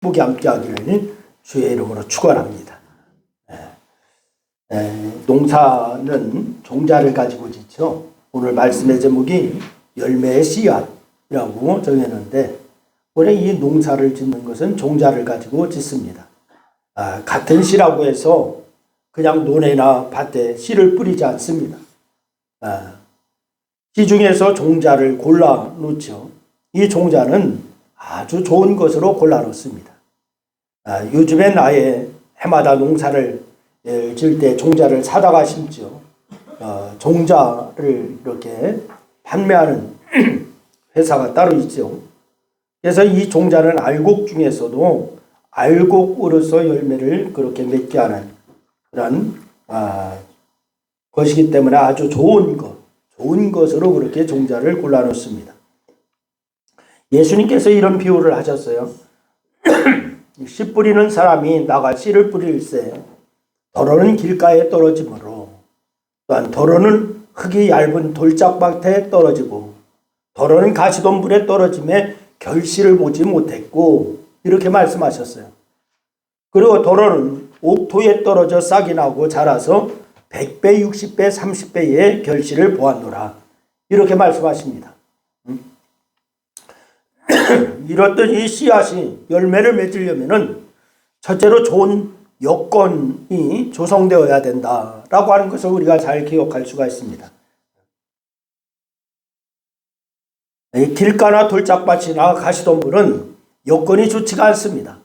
축복이 함께하기를 주의 이름으로 축원합니다. 농사는 종자를 가지고 짓죠. 오늘 말씀의 제목이 열매의 씨앗이라고 정했는데, 원래 이 농사를 짓는 것은 종자를 가지고 짓습니다. 같은 씨라고 해서 그냥 논에나 밭에 씨를 뿌리지 않습니다. 씨 중에서 종자를 골라 놓죠. 이 종자는 아주 좋은 것으로 골라 놓습니다. 요즘엔 아예 해마다 농사를 지을 때 종자를 사다가 심죠. 종자를 이렇게 판매하는 회사가 따로 있죠. 그래서 이 종자는 알곡 중에서도 알곡으로서 열매를 그렇게 맺게 하는 그런 것이기 때문에 아주 좋은 것으로 그렇게 종자를 골라 놓습니다. 예수님께서 이런 비유를 하셨어요. 씨 뿌리는 사람이 나가 씨를 뿌릴새 더러는 길가에 떨어지므로, 또한 더러는 흙이 얇은 돌짝밭에 떨어지고 더러는 가시덤불에 떨어짐에 결실을 보지 못했고, 이렇게 말씀하셨어요. 그리고 더러는 옥토에 떨어져 싹이 나고 자라서 100배, 60배, 30배의 결실을 보았노라, 이렇게 말씀하십니다. 이렇듯 이 씨앗이 열매를 맺으려면은 첫째로 좋은 여건이 조성되어야 된다라고 하는 것을 우리가 잘 기억할 수가 있습니다. 길가나 돌짝밭이나 가시덤불은 여건이 좋지가 않습니다.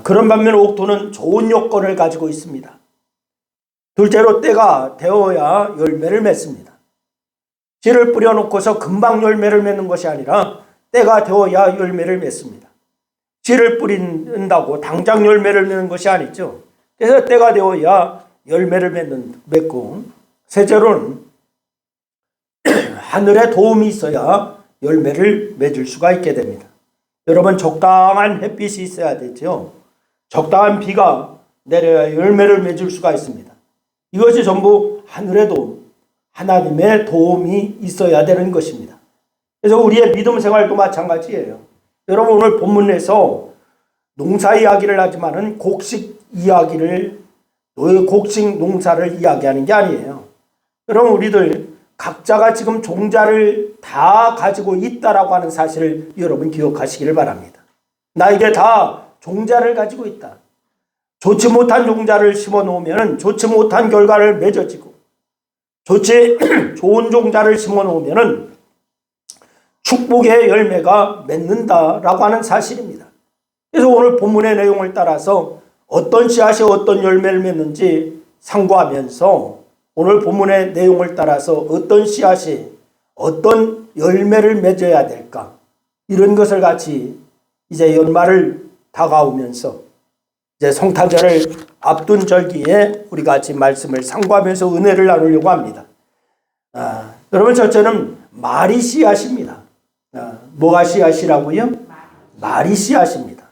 그런 반면 옥토는 좋은 여건을 가지고 있습니다. 둘째로 때가 되어야 열매를 맺습니다. 씨를 뿌려놓고서 금방 열매를 맺는 것이 아니라 때가 되어야 열매를 맺습니다. 씨를 뿌린다고 당장 열매를 맺는 것이 아니죠. 그래서 때가 되어야 열매를 맺고, 셋째로는 하늘의 도움이 있어야 열매를 맺을 수가 있게 됩니다. 여러분, 적당한 햇빛이 있어야 되죠. 적당한 비가 내려야 열매를 맺을 수가 있습니다. 이것이 전부 하늘의 도움, 하나님의 도움이 있어야 되는 것입니다. 그래서 우리의 믿음 생활도 마찬가지예요. 여러분, 오늘 본문에서 농사 이야기를 하지만은 곡식 농사를 이야기하는 게 아니에요. 여러분, 우리들 각자가 지금 종자를 다 가지고 있다라고 하는 사실을 여러분 기억하시기를 바랍니다. 나에게 다 종자를 가지고 있다. 좋지 못한 종자를 심어 놓으면 좋지 못한 결과를 맺어지고, 좋은 종자를 심어 놓으면 축복의 열매가 맺는다라고 하는 사실입니다. 그래서 오늘 본문의 내용을 따라서 어떤 씨앗이 어떤 열매를 맺는지 상고하면서, 오늘 본문의 내용을 따라서 어떤 씨앗이 어떤 열매를 맺어야 될까, 이런 것을 같이 이제 연말을 다가오면서 이제 성탄절을 앞둔 절기에 우리 같이 말씀을 상고하면서 은혜를 나누려고 합니다. 여러분, 첫째는 말이 씨앗입니다. 뭐가 씨앗이라고요? 말이 씨앗입니다.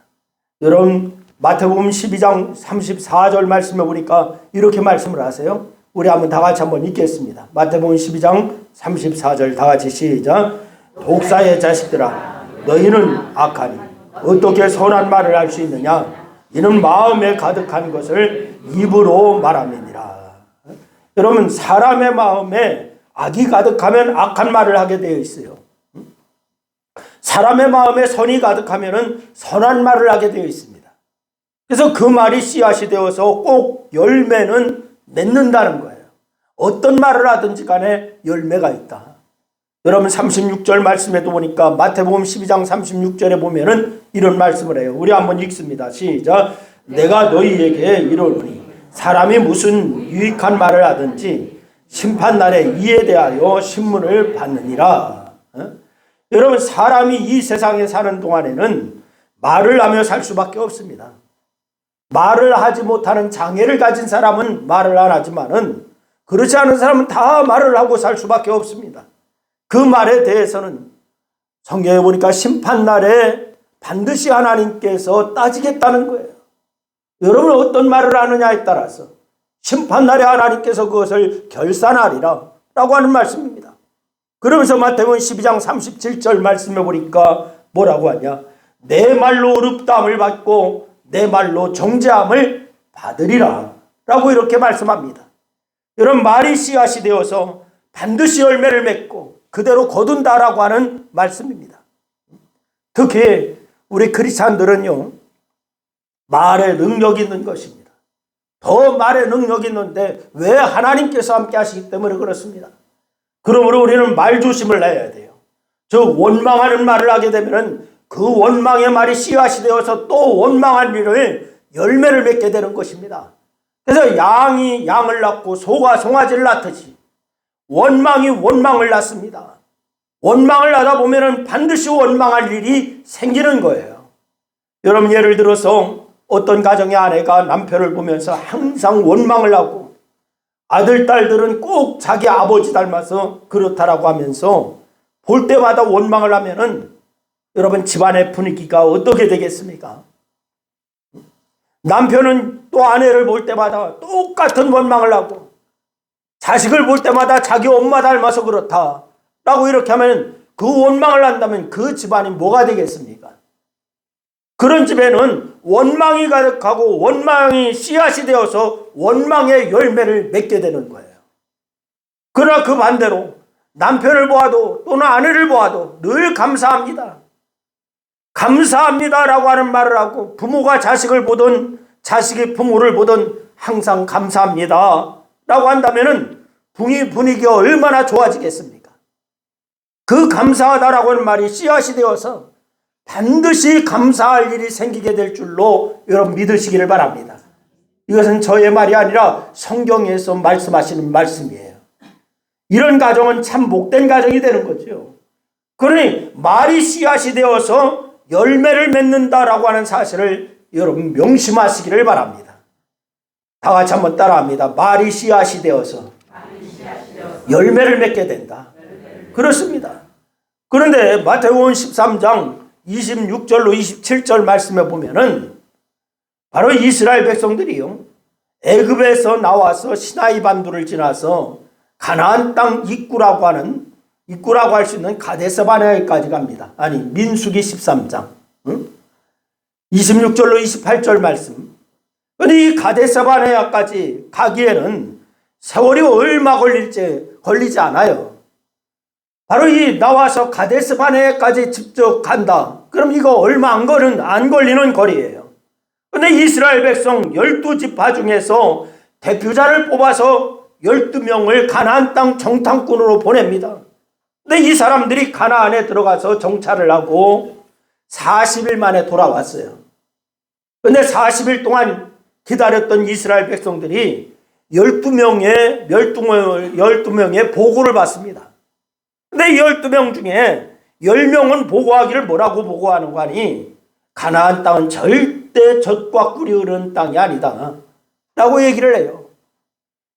여러분, 마태복음 12장 34절 말씀해 보니까 이렇게 말씀을 하세요. 우리 다 같이 한번 읽겠습니다. 마태복음 12장 34절 다 같이 시작. 독사의 자식들아, 너희는 악하니 어떻게 선한 말을 할 수 있느냐? 이는 마음에 가득한 것을 입으로 말함이니라. 여러분, 사람의 마음에 악이 가득하면 악한 말을 하게 되어 있어요. 사람의 마음에 선이 가득하면 선한 말을 하게 되어 있습니다. 그래서 그 말이 씨앗이 되어서 꼭 열매는 맺는다는 거예요. 어떤 말을 하든지 간에 열매가 있다. 여러분, 36절 말씀에도 보니까 마태복음 12장 36절에 보면은 이런 말씀을 해요. 우리 한번 읽습니다. 시작. 내가 너희에게 이르노니 사람이 무슨 유익한 말을 하든지 심판날에 이에 대하여 신문을 받느니라. 여러분, 사람이 이 세상에 사는 동안에는 말을 하며 살 수밖에 없습니다. 말을 하지 못하는 장애를 가진 사람은 말을 안 하지만은, 그렇지 않은 사람은 다 말을 하고 살 수밖에 없습니다. 그 말에 대해서는 성경에 보니까 심판날에 반드시 하나님께서 따지겠다는 거예요. 여러분, 어떤 말을 하느냐에 따라서 심판날에 하나님께서 그것을 결산하리라 라고 하는 말씀입니다. 그러면서 마태복음 12장 37절 말씀해 보니까 뭐라고 하냐? 내 말로 의롭다함을 받고 내 말로 정죄함을 받으리라 라고 이렇게 말씀합니다. 이런 말이 씨앗이 되어서 반드시 열매를 맺고 그대로 거둔다라고 하는 말씀입니다. 특히 우리 크리스찬들은요, 말에 능력이 있는 것입니다. 더 말에 능력이 있는데 왜 하나님께서 함께 하시기 때문에 그렇습니다. 그러므로 우리는 말조심을 해야 돼요. 즉 원망하는 말을 하게 되면 그 원망의 말이 씨앗이 되어서 또 원망한 일을 열매를 맺게 되는 것입니다. 그래서 양이 양을 낳고 소가 송아지를 낳듯이 원망이 원망을 낳습니다. 원망을 낳다 보면 반드시 원망할 일이 생기는 거예요. 여러분, 예를 들어서 어떤 가정의 아내가 남편을 보면서 항상 원망을 하고 아들, 딸들은 꼭 자기 아버지 닮아서 그렇다라고 하면서 볼 때마다 원망을 하면은 여러분, 집안의 분위기가 어떻게 되겠습니까? 남편은 또 아내를 볼 때마다 똑같은 원망을 하고 자식을 볼 때마다 자기 엄마 닮아서 그렇다 라고 이렇게 하면 그 원망을 한다면 그 집안이 뭐가 되겠습니까? 그런 집에는 원망이 가득하고 원망이 씨앗이 되어서 원망의 열매를 맺게 되는 거예요. 그러나 그 반대로 남편을 보아도 또는 아내를 보아도 늘 감사합니다. 감사합니다라고 하는 말을 하고 부모가 자식을 보든 자식이 부모를 보든 항상 감사합니다 라고 한다면 분위기가 얼마나 좋아지겠습니까? 그 감사하다라고 하는 말이 씨앗이 되어서 반드시 감사할 일이 생기게 될 줄로 여러분 믿으시기를 바랍니다. 이것은 저의 말이 아니라 성경에서 말씀하시는 말씀이에요. 이런 가정은 참 복된 가정이 되는 거죠. 그러니 말이 씨앗이 되어서 열매를 맺는다라고 하는 사실을 여러분 명심하시기를 바랍니다. 다 같이 한번 따라합니다. 말이 씨앗이 되어서 열매를 맺게 된다. 그렇습니다. 그런데 마태복음 13장 26절로 27절 말씀에 보면은 바로 이스라엘 백성들이요, 애굽에서 나와서 시나이 반도를 지나서 가나안 땅 입구라고 할 수 있는 가데스바네아까지 갑니다. 아니, 민수기 13장 26절로 28절 말씀. 근데 이 가데스바네아까지 가기에는 세월이 얼마 걸리지 않아요. 바로 이 나와서 가데스바네아까지 직접 간다. 그럼 이거 얼마 안 걸리는 거리예요. 근데 이스라엘 백성 12지파 중에서 대표자를 뽑아서 12명을 가나안 땅 정탐꾼으로 보냅니다. 근데 이 사람들이 가나안에 들어가서 정찰을 하고 40일 만에 돌아왔어요. 근데 40일 동안 기다렸던 이스라엘 백성들이 12명의 보고를 받습니다. 근데 12명 중에 10명은 보고하기를 뭐라고 보고하는 거 아니? 가나안 땅은 절대 젖과 꿀이 흐르는 땅이 아니다 라고 얘기를 해요.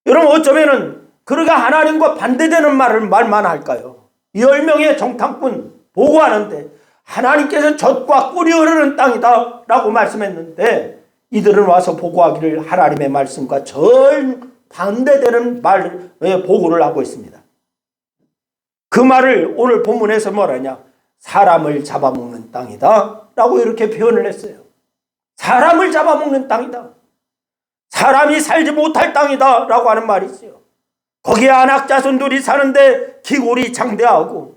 여러분, 어쩌면은 그러가 하나님과 반대되는 말만 할까요? 10명의 정탐꾼 보고하는데 하나님께서는 젖과 꿀이 흐르는 땅이다 라고 말씀했는데 이들은 와서 보고하기를 하나님의 말씀과 정반대되는 보고를 하고 있습니다. 그 말을 오늘 본문에서 뭐라냐? 사람을 잡아먹는 땅이다 라고 이렇게 표현을 했어요. 사람을 잡아먹는 땅이다. 사람이 살지 못할 땅이다 라고 하는 말이지요. 거기에 안악자손들이 사는데 기골이 장대하고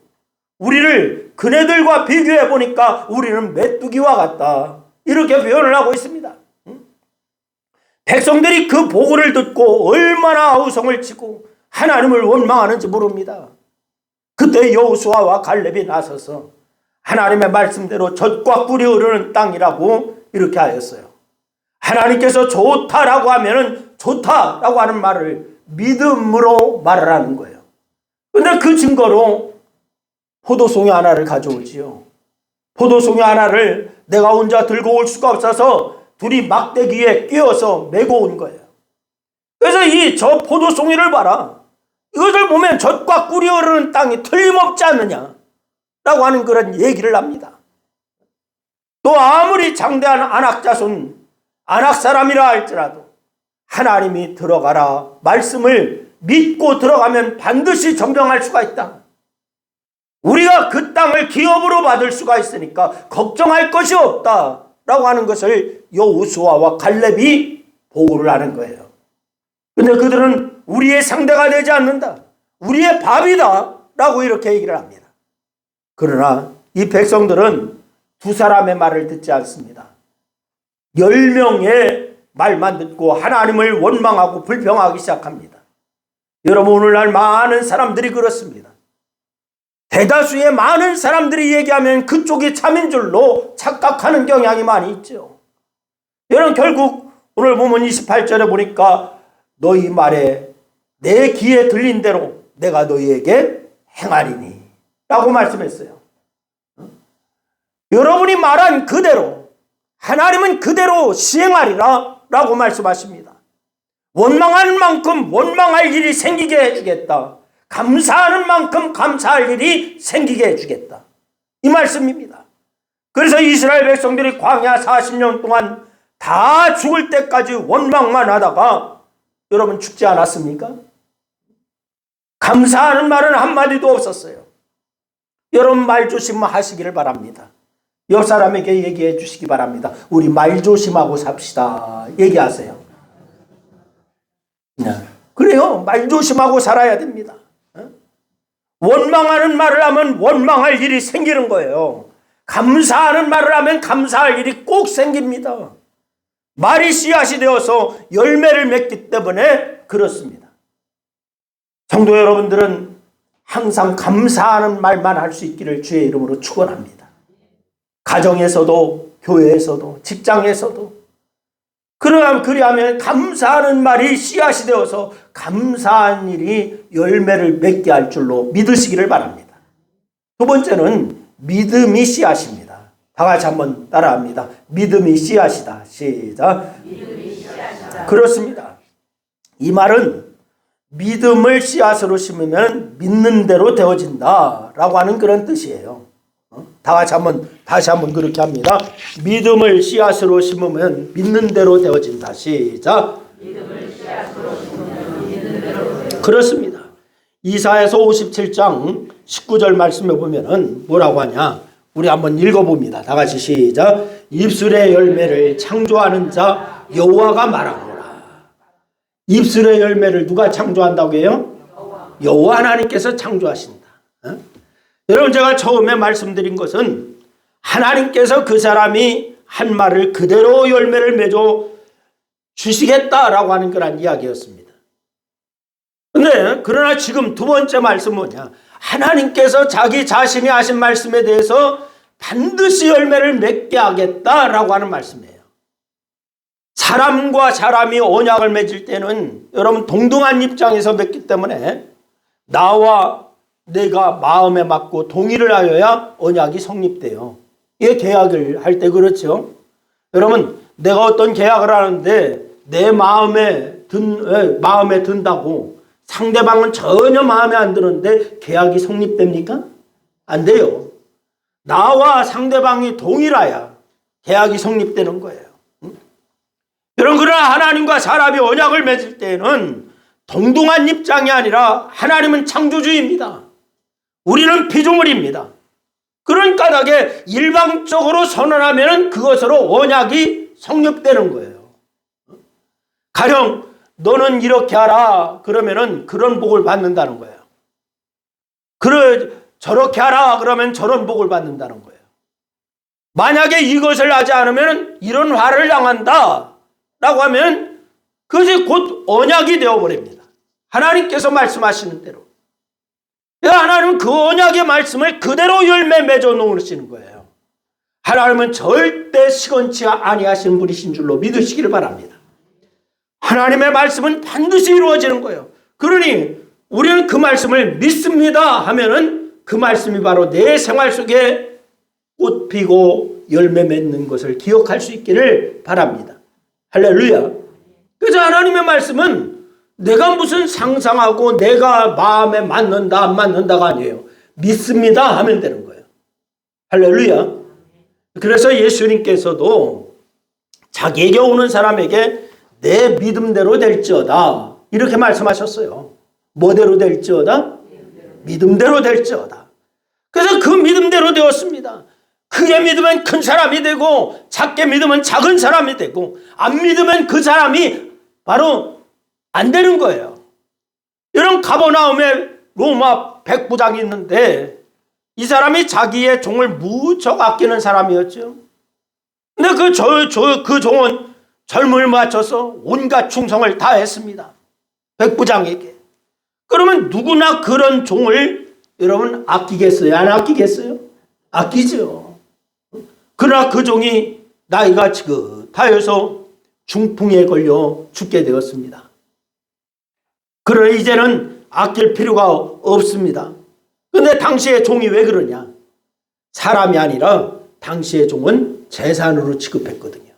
우리를 그네들과 비교해 보니까 우리는 메뚜기와 같다. 이렇게 표현을 하고 있습니다. 백성들이 그 보고를 듣고 얼마나 아우성을 치고 하나님을 원망하는지 모릅니다. 그때 여호수아와 갈렙이 나서서 하나님의 말씀대로 젖과 꿀이 흐르는 땅이라고 이렇게 하였어요. 하나님께서 좋다라고 하면은 좋다라고 하는 말을 믿음으로 말을 하는 거예요. 근데 그 증거로 포도송이 하나를 가져오지요. 포도송이 하나를 내가 혼자 들고 올 수가 없어서 둘이 막대기에 끼워서 메고 온 거예요. 그래서 저 포도송이를 봐라. 이것을 보면 젖과 꿀이 흐르는 땅이 틀림없지 않느냐 라고 하는 그런 얘기를 합니다. 또 아무리 장대한 안악 사람이라 할지라도 하나님이 들어가라 말씀을 믿고 들어가면 반드시 정병할 수가 있다. 우리가 그 땅을 기업으로 받을 수가 있으니까 걱정할 것이 없다라고 하는 것을 여호수아와 갈렙이 보고를 하는 거예요. 근데 그들은 우리의 상대가 되지 않는다, 우리의 밥이다 라고 이렇게 얘기를 합니다. 그러나 이 백성들은 두 사람의 말을 듣지 않습니다. 10명의 말만 듣고 하나님을 원망하고 불평하기 시작합니다. 여러분, 오늘날 많은 사람들이 그렇습니다. 대다수의 많은 사람들이 얘기하면 그쪽이 참인 줄로 착각하는 경향이 많이 있죠. 여러분, 결국 오늘 보면 28절에 보니까 너희 말에 내 귀에 들린 대로 내가 너희에게 행하리니 라고 말씀했어요. 여러분이 말한 그대로 하나님은 그대로 시행하리라 라고 말씀하십니다. 원망하는 만큼 원망할 일이 생기게 해주겠다, 감사하는 만큼 감사할 일이 생기게 해주겠다, 이 말씀입니다. 그래서 이스라엘 백성들이 광야 40년 동안 다 죽을 때까지 원망만 하다가 여러분 죽지 않았습니까? 감사하는 말은 한마디도 없었어요. 여러분, 말 조심하시기를 바랍니다. 옆 사람에게 얘기해 주시기 바랍니다. 우리 말 조심하고 삽시다. 얘기하세요. 그래요. 말 조심하고 살아야 됩니다. 원망하는 말을 하면 원망할 일이 생기는 거예요. 감사하는 말을 하면 감사할 일이 꼭 생깁니다. 말이 씨앗이 되어서 열매를 맺기 때문에 그렇습니다. 성도 여러분들은 항상 감사하는 말만 할 수 있기를 주의 이름으로 축원합니다. 가정에서도 교회에서도 직장에서도 그리하면 감사하는 말이 씨앗이 되어서 감사한 일이 열매를 맺게 할 줄로 믿으시기를 바랍니다. 두 번째는 믿음이 씨앗입니다. 다 같이 한번 따라합니다. 믿음이 씨앗이다. 시작. 믿음이 씨앗이다. 그렇습니다. 이 말은 믿음을 씨앗으로 심으면 믿는 대로 되어진다 라고 하는 그런 뜻이에요. 다시 한번 그렇게 합니다. 믿음을 씨앗으로 심으면 믿는 대로 되어진다. 시작. 믿음을 씨앗으로 심으면 믿는 대로 되어진다. 그렇습니다. 이사야서 57장 19절 말씀에 보면은 뭐라고 하냐? 우리 한번 읽어봅니다. 다 같이 시작. 입술의 열매를 창조하는 자 여호와가 말하노라. 입술의 열매를 누가 창조한다고 해요? 여호와 하나님께서 창조하신다. 여러분, 제가 처음에 말씀드린 것은 하나님께서 그 사람이 한 말을 그대로 열매를 맺어 주시겠다라고 하는 그런 이야기였습니다. 그러나 지금 두 번째 말씀은 뭐냐? 하나님께서 자기 자신이 하신 말씀에 대해서 반드시 열매를 맺게 하겠다라고 하는 말씀이에요. 사람과 사람이 언약을 맺을 때는 여러분 동등한 입장에서 맺기 때문에 나와 내가 마음에 맞고 동의를 하여야 언약이 성립돼요. 이게 계약을 할 때 그렇죠. 여러분, 내가 어떤 계약을 하는데 내 마음에 든다고 상대방은 전혀 마음에 안 드는데 계약이 성립됩니까? 안 돼요. 나와 상대방이 동의를 해야 계약이 성립되는 거예요. 여러분, 그러나 하나님과 사람이 언약을 맺을 때는 동등한 입장이 아니라 하나님은 창조주입니다. 우리는 피조물입니다. 그런 까닭에 일방적으로 선언하면 그것으로 언약이 성립되는 거예요. 가령 너는 이렇게 하라 그러면은 그런 복을 받는다는 거예요. 저렇게 하라 그러면 저런 복을 받는다는 거예요. 만약에 이것을 하지 않으면 이런 화를 당한다 라고 하면 그것이 곧 언약이 되어버립니다. 하나님께서 말씀하시는 대로. 하나님은 그 언약의 말씀을 그대로 열매 맺어 놓으시는 거예요. 하나님은 절대 시건치 아니하시는 분이신 줄로 믿으시기를 바랍니다. 하나님의 말씀은 반드시 이루어지는 거예요. 그러니 우리는 그 말씀을 믿습니다 하면은 그 말씀이 바로 내 생활 속에 꽃 피고 열매 맺는 것을 기억할 수 있기를 바랍니다. 할렐루야. 그래서 하나님의 말씀은 내가 무슨 상상하고 내가 마음에 맞는다 안 맞는다가 아니에요. 믿습니다 하면 되는 거예요. 할렐루야. 그래서 예수님께서도 자기에게 오는 사람에게 내 믿음대로 될지어다 이렇게 말씀하셨어요. 뭐대로 될지어다? 믿음대로 될지어다. 그래서 그 믿음대로 되었습니다. 크게 믿으면 큰 사람이 되고 작게 믿으면 작은 사람이 되고 안 믿으면 그 사람이 바로 안 되는 거예요. 이런 가버나움에 로마 백부장이 있는데 이 사람이 자기의 종을 무척 아끼는 사람이었죠. 근데 그 종은 젊음을 맞춰서 온갖 충성을 다했습니다. 백부장에게. 그러면 누구나 그런 종을 여러분 아끼겠어요? 안 아끼겠어요? 아끼죠. 그러나 그 종이 나이가 지긋하여서 중풍에 걸려 죽게 되었습니다. 그러나 이제는 아낄 필요가 없습니다. 근데 당시의 종이 왜 그러냐? 사람이 아니라 당시의 종은 재산으로 취급했거든요.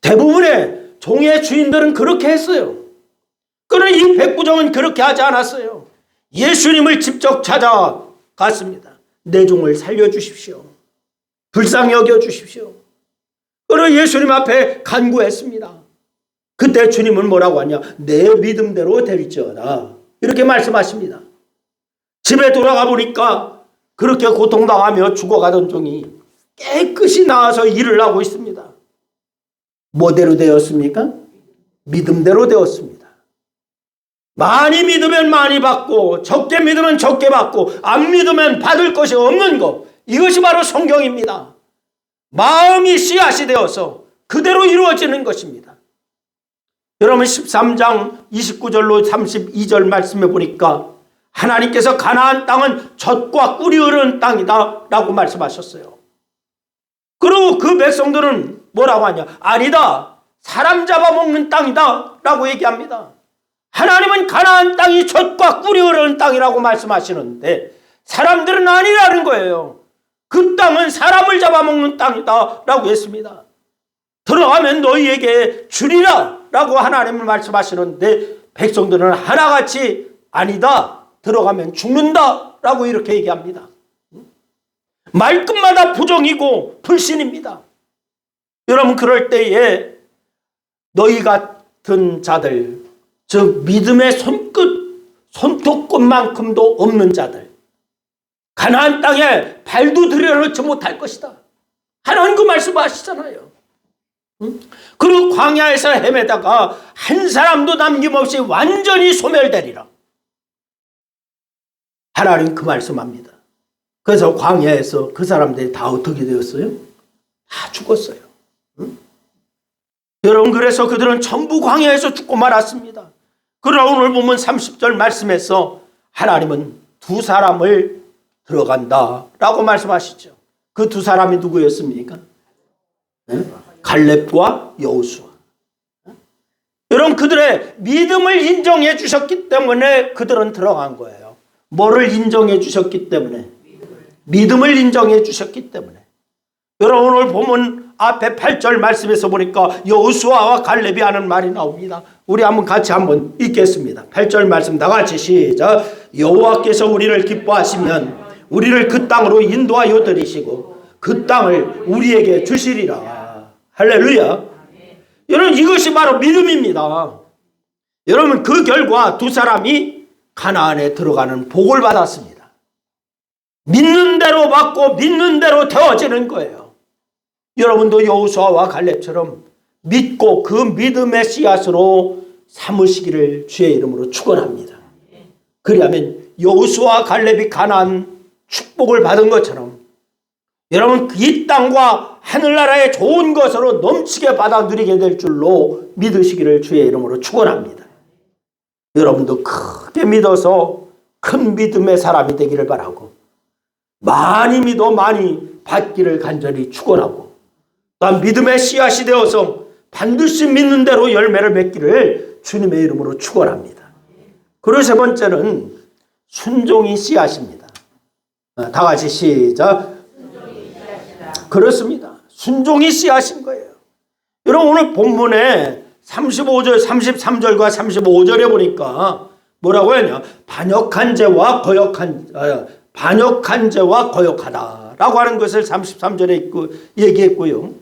대부분의 종의 주인들은 그렇게 했어요. 그러나 이 백부장은 그렇게 하지 않았어요. 예수님을 직접 찾아갔습니다. 내 종을 살려주십시오. 불쌍히 여겨주십시오. 그러나 예수님 앞에 간구했습니다. 그때 주님은 뭐라고 하냐? 내 믿음대로 될지어다. 이렇게 말씀하십니다. 집에 돌아가 보니까 그렇게 고통당하며 죽어가던 종이 깨끗이 나와서 일을 하고 있습니다. 뭐대로 되었습니까? 믿음대로 되었습니다. 많이 믿으면 많이 받고 적게 믿으면 적게 받고 안 믿으면 받을 것이 없는 것, 이것이 바로 성경입니다. 마음이 씨앗이 되어서 그대로 이루어지는 것입니다. 여러분 13장 29절로 32절 말씀해 보니까 하나님께서 가나안 땅은 젖과 꿀이 흐르는 땅이다 라고 말씀하셨어요. 그리고 그 백성들은 뭐라고 하냐? 아니다, 사람 잡아먹는 땅이다 라고 얘기합니다. 하나님은 가나안 땅이 젖과 꿀이 흐르는 땅이라고 말씀하시는데 사람들은 아니라는 거예요. 그 땅은 사람을 잡아먹는 땅이다 라고 했습니다. 들어가면 너희에게 주리라 라고 하나님은 말씀하시는데 백성들은 하나같이 아니다, 들어가면 죽는다 라고 이렇게 얘기합니다. 말끝마다 부정이고 불신입니다. 여러분 그럴 때에 너희 같은 자들, 즉 믿음의 손톱끝만큼도 없는 자들, 가나안 땅에 발도 들여놓지 못할 것이다. 하나님 그 말씀하시잖아요. 그리고 광야에서 헤매다가 한 사람도 남김없이 완전히 소멸되리라. 하나님 그 말씀합니다. 그래서 광야에서 그 사람들이 다 어떻게 되었어요? 다 죽었어요. 여러분 그래서 그들은 전부 광야에서 죽고 말았습니다. 그러나 오늘 보면 30절 말씀에서 하나님은 두 사람을 들어간다 라고 말씀하시죠. 그 두 사람이 누구였습니까? 갈렙과 여호수아. 여러분 그들의 믿음을 인정해 주셨기 때문에 그들은 들어간 거예요. 뭐를 인정해 주셨기 때문에? 믿음을 인정해 주셨기 때문에. 여러분 오늘 보면 앞에 8절 말씀에서 보니까 여호수아와 갈렙이 하는 말이 나옵니다. 우리 한번 같이 한번 읽겠습니다. 8절 말씀 다 같이 시작. 여호와께서 우리를 기뻐하시면 우리를 그 땅으로 인도하여 들이시고 그 땅을 우리에게 주시리라. 할렐루야. 여러분 이것이 바로 믿음입니다. 여러분 그 결과 두 사람이 가나안에 들어가는 복을 받았습니다. 믿는 대로 받고 믿는 대로 되어지는 거예요. 여러분도 여호수아와 갈렙처럼 믿고 그 믿음의 씨앗으로 삼으시기를 주의 이름으로 축원합니다. 그리하면 여호수아와 갈렙이 가나안 축복을 받은 것처럼 여러분 이 땅과 하늘나라의 좋은 것으로 넘치게 받아 누리게 될 줄로 믿으시기를 주의 이름으로 축원합니다. 여러분도 크게 믿어서 큰 믿음의 사람이 되기를 바라고 많이 믿어 많이 받기를 간절히 축원하고 또한 믿음의 씨앗이 되어서 반드시 믿는 대로 열매를 맺기를 주님의 이름으로 축원합니다. 그리고 세 번째는 순종이 씨앗입니다. 다 같이 시작. 그렇습니다. 순종이 씨앗인 거예요. 여러분 오늘 본문에 35절, 33절과 35절에 보니까 뭐라고 하냐? 반역한 죄와 거역하다라고 하는 것을 33절에 얘기했고요.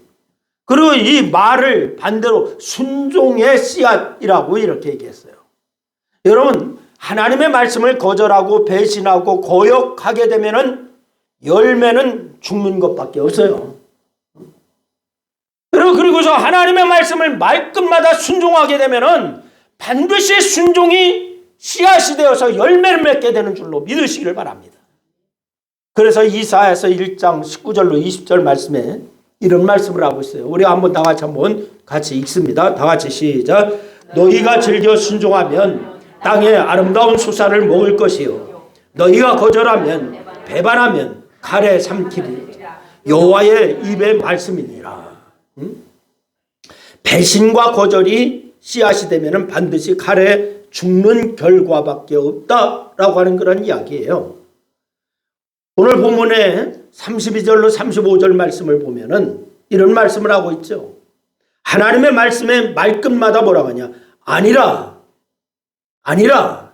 그리고 이 말을 반대로 순종의 씨앗이라고 이렇게 얘기했어요. 여러분 하나님의 말씀을 거절하고 배신하고 거역하게 되면은 열매는 죽는 것밖에 없어요. 그리고서 하나님의 말씀을 말끝마다 순종하게 되면은 반드시 순종이 씨앗이 되어서 열매를 맺게 되는 줄로 믿으시기를 바랍니다. 그래서 이사야서 1장 19절로 20절 말씀에 이런 말씀을 하고 있어요. 우리 한번 다 같이 읽습니다. 다 같이 시작. 너희가 즐겨 순종하면 땅의 아름다운 수산을 먹을 것이요 너희가 거절하면 배반하면 칼에 삼키리. 여호와의 입의 말씀이니라. 배신과 거절이 씨앗이 되면 반드시 칼에 죽는 결과밖에 없다라고 하는 그런 이야기예요. 오늘 본문에 32절로 35절 말씀을 보면은 이런 말씀을 하고 있죠. 하나님의 말씀에 말끝마다 뭐라고 하냐? 아니라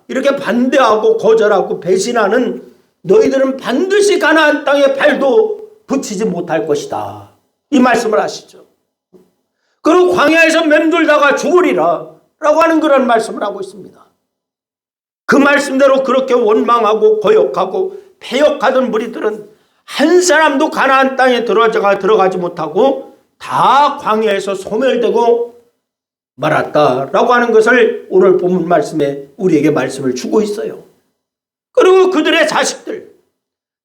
이렇게 반대하고 거절하고 배신하는 너희들은 반드시 가나안 땅에 발도 붙이지 못할 것이다. 이 말씀을 하시죠. 그리고 광야에서 맴돌다가 죽으리라 라고 하는 그런 말씀을 하고 있습니다. 그 말씀대로 그렇게 원망하고 거역하고 패역하던 무리들은 한 사람도 가나안 땅에 들어가지 못하고 다 광야에서 소멸되고 말았다라고 하는 것을 오늘 본문 말씀에 우리에게 말씀을 주고 있어요. 그리고 그들의 자식들,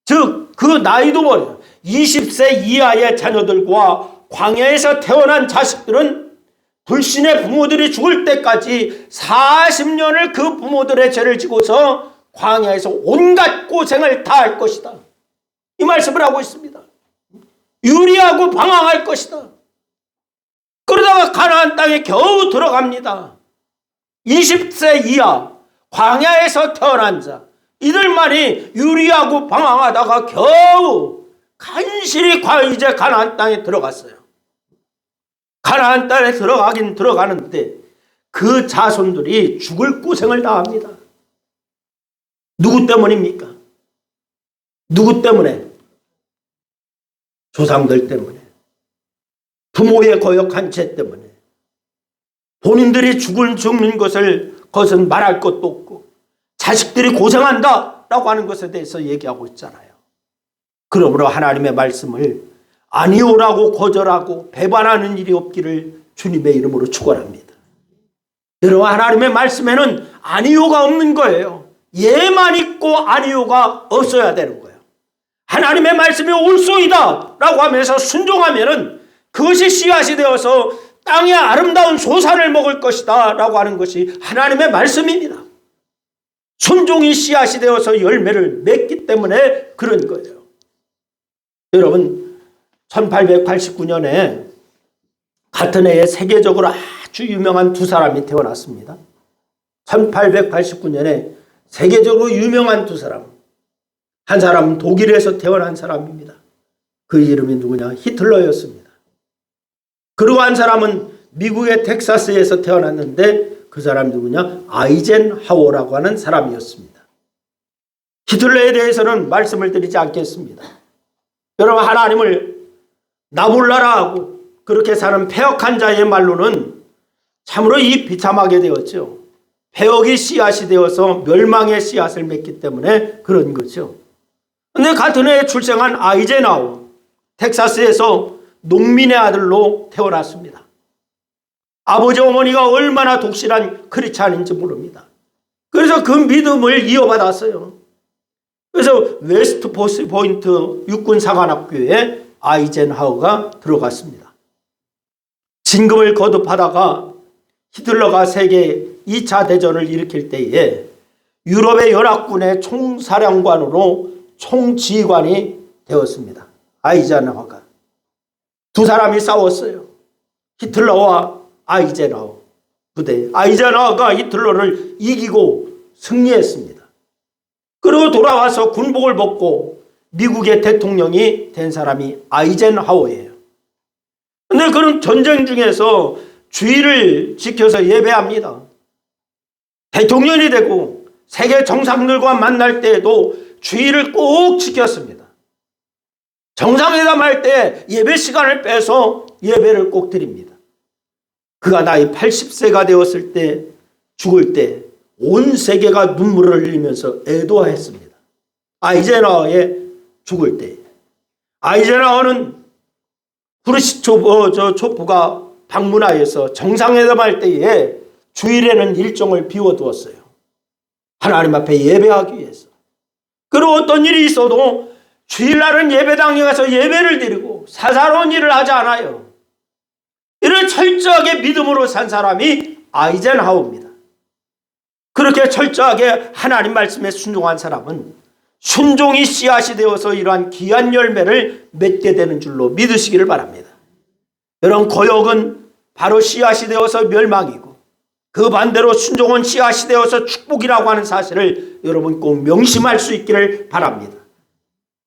즉 그 나이도 어려 20세 이하의 자녀들과 광야에서 태어난 자식들은 불신의 부모들이 죽을 때까지 40년을 그 부모들의 죄를 지고서 광야에서 온갖 고생을 다 할 것이다. 이 말씀을 하고 있습니다. 유리하고 방황할 것이다. 그러다가 가나안 땅에 겨우 들어갑니다. 20세 이하 광야에서 태어난 자 이들만이 유리하고 방황하다가 겨우 간신히 이제 가나안 땅에 들어갔어요. 가나안 땅에 들어가긴 들어가는데 그 자손들이 죽을 고생을 다 합니다. 누구 때문입니까? 누구 때문에? 조상들 때문에. 부모의 거역한 죄 때문에. 본인들이 죽는 것은 말할 것도 없고 자식들이 고생한다라고 하는 것에 대해서 얘기하고 있잖아요. 그러므로 하나님의 말씀을 아니오라고 거절하고 배반하는 일이 없기를 주님의 이름으로 축원합니다. 여러분, 하나님의 말씀에는 아니오가 없는 거예요. 예만 있고 아니오가 없어야 되는 거예요. 하나님의 말씀이 옳소이다 라고 하면서 순종하면은 그것이 씨앗이 되어서 땅의 아름다운 소산을 먹을 것이다 라고 하는 것이 하나님의 말씀입니다. 순종이 씨앗이 되어서 열매를 맺기 때문에 그런 거예요. 여러분, 1889년에 같은 해에 세계적으로 아주 유명한 두 사람이 태어났습니다. 1889년에 세계적으로 유명한 두 사람. 한 사람은 독일에서 태어난 사람입니다. 그 이름이 누구냐? 히틀러였습니다. 그리고 한 사람은 미국의 텍사스에서 태어났는데 그 사람이 누구냐? 아이젠하워라고 하는 사람이었습니다. 히틀러에 대해서는 말씀을 드리지 않겠습니다. 여러분, 하나님을 나 몰라라 하고 그렇게 사는 패역한 자의 말로는 참으로 이 비참하게 되었죠. 패역이 씨앗이 되어서 멸망의 씨앗을 맺기 때문에 그런 거죠. 그런데 같은 해에 출생한 아이젠하워, 텍사스에서 농민의 아들로 태어났습니다. 아버지 어머니가 얼마나 독실한 크리스찬인지 모릅니다. 그래서 그 믿음을 이어받았어요. 그래서 웨스트 포인트 육군 사관학교에 아이젠하워가 들어갔습니다. 진급을 거듭하다가 히틀러가 세계 2차 대전을 일으킬 때에 유럽의 연합군의 총사령관으로 총지휘관이 되었습니다. 아이젠하워가. 두 사람이 싸웠어요. 히틀러와 아이젠하워 부대. 아이젠하워가 히틀러를 이기고 승리했습니다. 그리고 돌아와서 군복을 벗고 미국의 대통령이 된 사람이 아이젠하워예요. 그런데 그는 전쟁 중에서 주의를 지켜서 예배합니다. 대통령이 되고 세계 정상들과 만날 때에도 주의를 꼭 지켰습니다. 정상회담 할 때 예배 시간을 빼서 예배를 꼭 드립니다. 그가 나이 80세가 되었을 때 죽을 때 온 세계가 눈물을 흘리면서 애도했습니다. 아이젠하워의 죽을 때 아이젠하워는 후르시초프 족부가 방문하여서 정상회담할 때에 주일에는 일정을 비워두었어요. 하나님 앞에 예배하기 위해서. 그리고 어떤 일이 있어도 주일날은 예배당에 가서 예배를 드리고 사사로운 일을 하지 않아요. 이를 철저하게 믿음으로 산 사람이 아이젠하워입니다. 그렇게 철저하게 하나님 말씀에 순종한 사람은 순종이 씨앗이 되어서 이러한 귀한 열매를 맺게 되는 줄로 믿으시기를 바랍니다. 여러분, 거역은 바로 씨앗이 되어서 멸망이고 그 반대로 순종은 씨앗이 되어서 축복이라고 하는 사실을 여러분 꼭 명심할 수 있기를 바랍니다.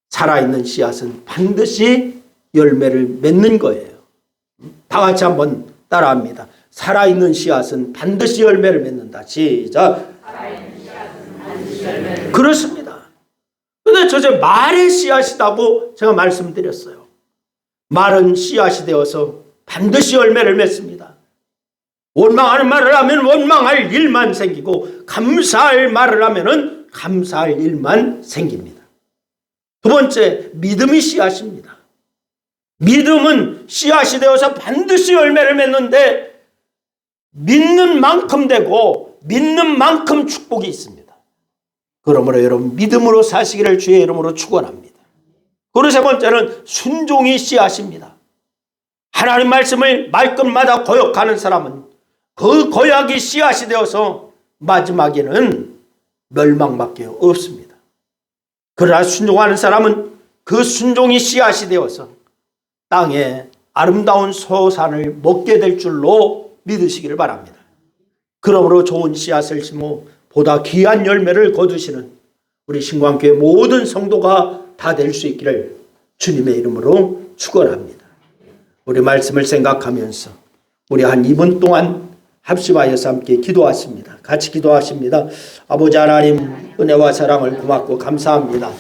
살아있는 씨앗은 반드시 열매를 맺는 거예요. 다 같이 한번 따라합니다. 살아있는 씨앗은 반드시 열매를 맺는다. 시작. 그렇습니다. 그런데 저 말의 씨앗이라고 제가 말씀드렸어요. 말은 씨앗이 되어서 반드시 열매를 맺습니다. 원망하는 말을 하면 원망할 일만 생기고 감사할 말을 하면 감사할 일만 생깁니다. 두 번째, 믿음이 씨앗입니다. 믿음은 씨앗이 되어서 반드시 열매를 맺는데 믿는 만큼 되고 믿는 만큼 축복이 있습니다. 그러므로 여러분 믿음으로 사시기를 주의 이름으로 축원합니다. 그리고 세 번째는 순종이 씨앗입니다. 하나님 말씀을 말끝마다 거역하는 사람은 그 거역이 씨앗이 되어서 마지막에는 멸망밖에 없습니다. 그러나 순종하는 사람은 그 순종이 씨앗이 되어서 땅에 아름다운 소산을 먹게 될 줄로 믿으시기를 바랍니다. 그러므로 좋은 씨앗을 심어 보다 귀한 열매를 거두시는 우리 신광교회 모든 성도가 다 될 수 있기를 주님의 이름으로 축원합니다. 우리 말씀을 생각하면서 우리 한 2분 동안 합심하여서 함께 기도하십니다. 같이 기도하십니다. 아버지 하나님, 은혜와 사랑을 고맙고 감사합니다.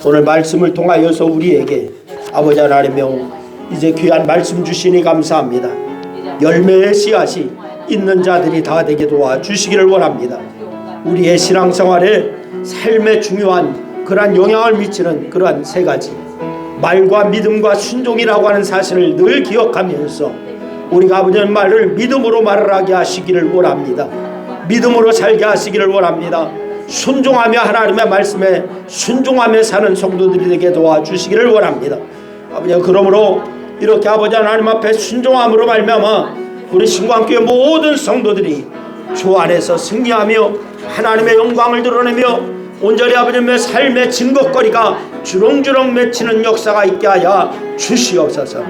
오늘 말씀을 통하여서 우리에게 아버지 하나님여 이제 귀한 말씀 주시니 감사합니다. 열매의 씨앗이 있는 자들이 다 되게 도와주시기를 원합니다. 우리의 신앙생활에 삶에 중요한 그러한 영향을 미치는 그러한 세 가지, 말과 믿음과 순종이라고 하는 사실을 늘 기억하면서 우리가 아버지의 말을 믿음으로 말을 하게 하시기를 원합니다. 믿음으로 살게 하시기를 원합니다. 순종하며 하나님의 말씀에 순종하며 사는 성도들이 되게 도와주시기를 원합니다. 아버지, 그러므로 이렇게 아버지 하나님 앞에 순종함으로 말미암아 우리 신광교회 모든 성도들이 주 안에서 승리하며 하나님의 영광을 드러내며 온전히 아버지의 삶의 증거거리가 주렁주렁 맺히는 역사가 있게 하여 주시옵소서.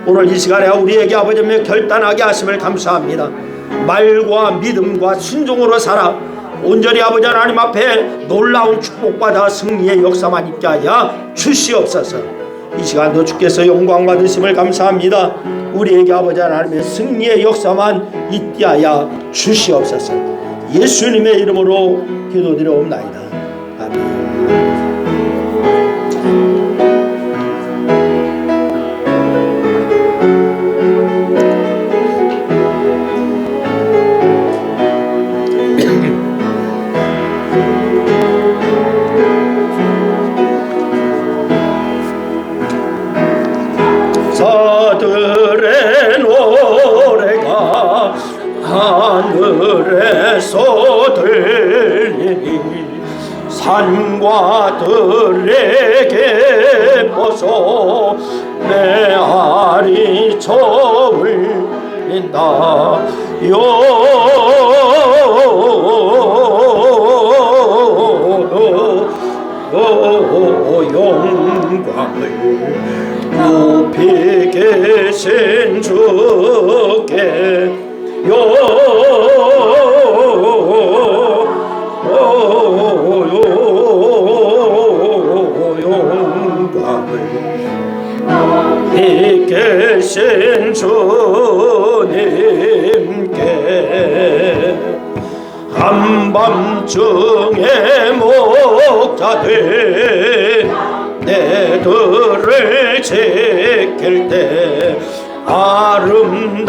오늘 이 시간에 우리에게 아버지의 결단하게 하심을 감사합니다. 말과 믿음과 순종으로 살아 온전히 아버지 하나님 앞에 놀라운 축복받아 승리의 역사만 있게 하여 주시옵소서. 이 시간도 주께서 영광 받으심을 감사합니다. 우리에게 아버지 하나님의 승리의 역사만 있게 하여 주시옵소서. 예수님의 이름으로 기도드려옵나이다. 아멘. 사들의 노래가 하늘에서 들리니 산과 들에게 벗어 메아리 저울린다. 영광을 높이 계신 주께 영광을 높이 계신 주님께 한밤중에 목자들 내 들을 지킬 때 아름다운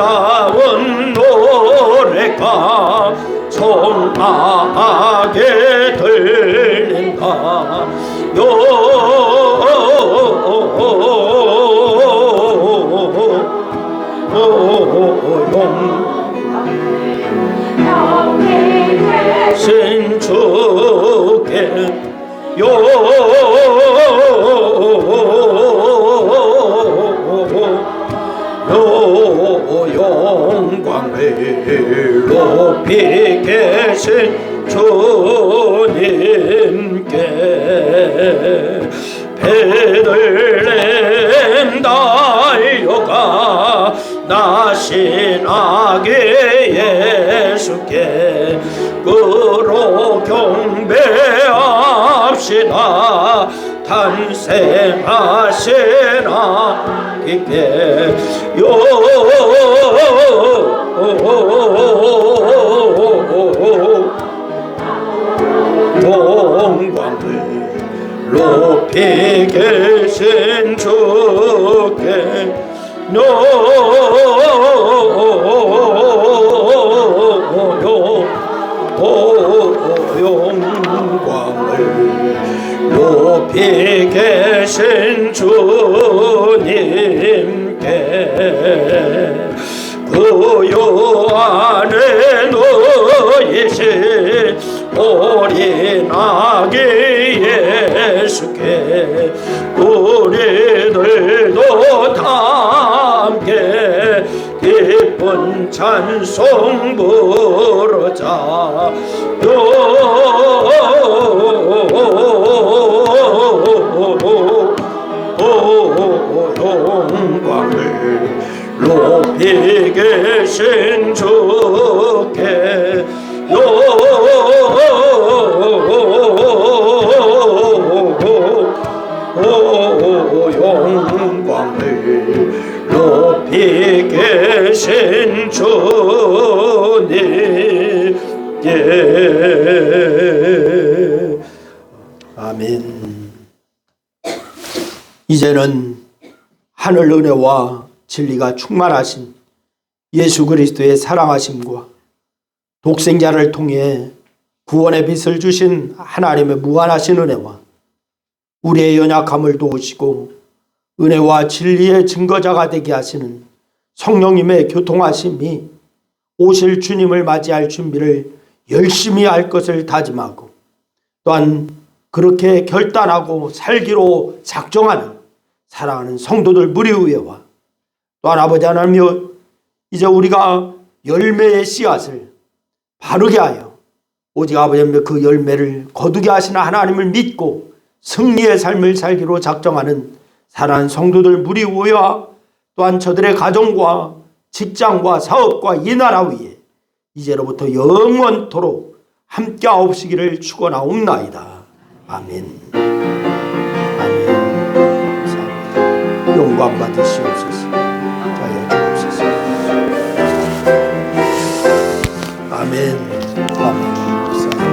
노래 노래가 청하게 들린다. 신주께 영광을 높이 계신 주님께 베들레헴 달려가 나신하게 예수께 그로 경배합시다. 탄생하시나 깊게 영광을 높이 계신 주께 영광을 높이 계신 주님께 구유 안에 누이신 어린 아기 예수께 우리들도 다 함께 기쁜 찬송 부르자. 영광을 높이 계신 주께 영광을 높이 계신 주님께. 아멘. 이제는 하늘 은혜와 진리가 충만하신 예수 그리스도의 사랑하심과 독생자를 통해 구원의 빛을 주신 하나님의 무한하신 은혜와 우리의 연약함을 도우시고 은혜와 진리의 증거자가 되게 하시는 성령님의 교통하심이 오실 주님을 맞이할 준비를 열심히 할 것을 다짐하고 또한 그렇게 결단하고 살기로 작정하는 사랑하는 성도들 무리의회와 또한 아버지 하나님이여 이제 우리가 열매의 씨앗을 바르게 하여 오직 아버지 하나님 그 열매를 거두게 하시는 하나님을 믿고 승리의 삶을 살기로 작정하는 사랑하는 성도들 무리의회와 또한 저들의 가정과 직장과 사업과 이 나라 위에 이제로부터 영원토록 함께하옵시기를 축원하옵나이다. 아멘. 아멘. 감사합니다. 영광 받으시옵소서. 자여 주옵소서. 아멘. 아멘.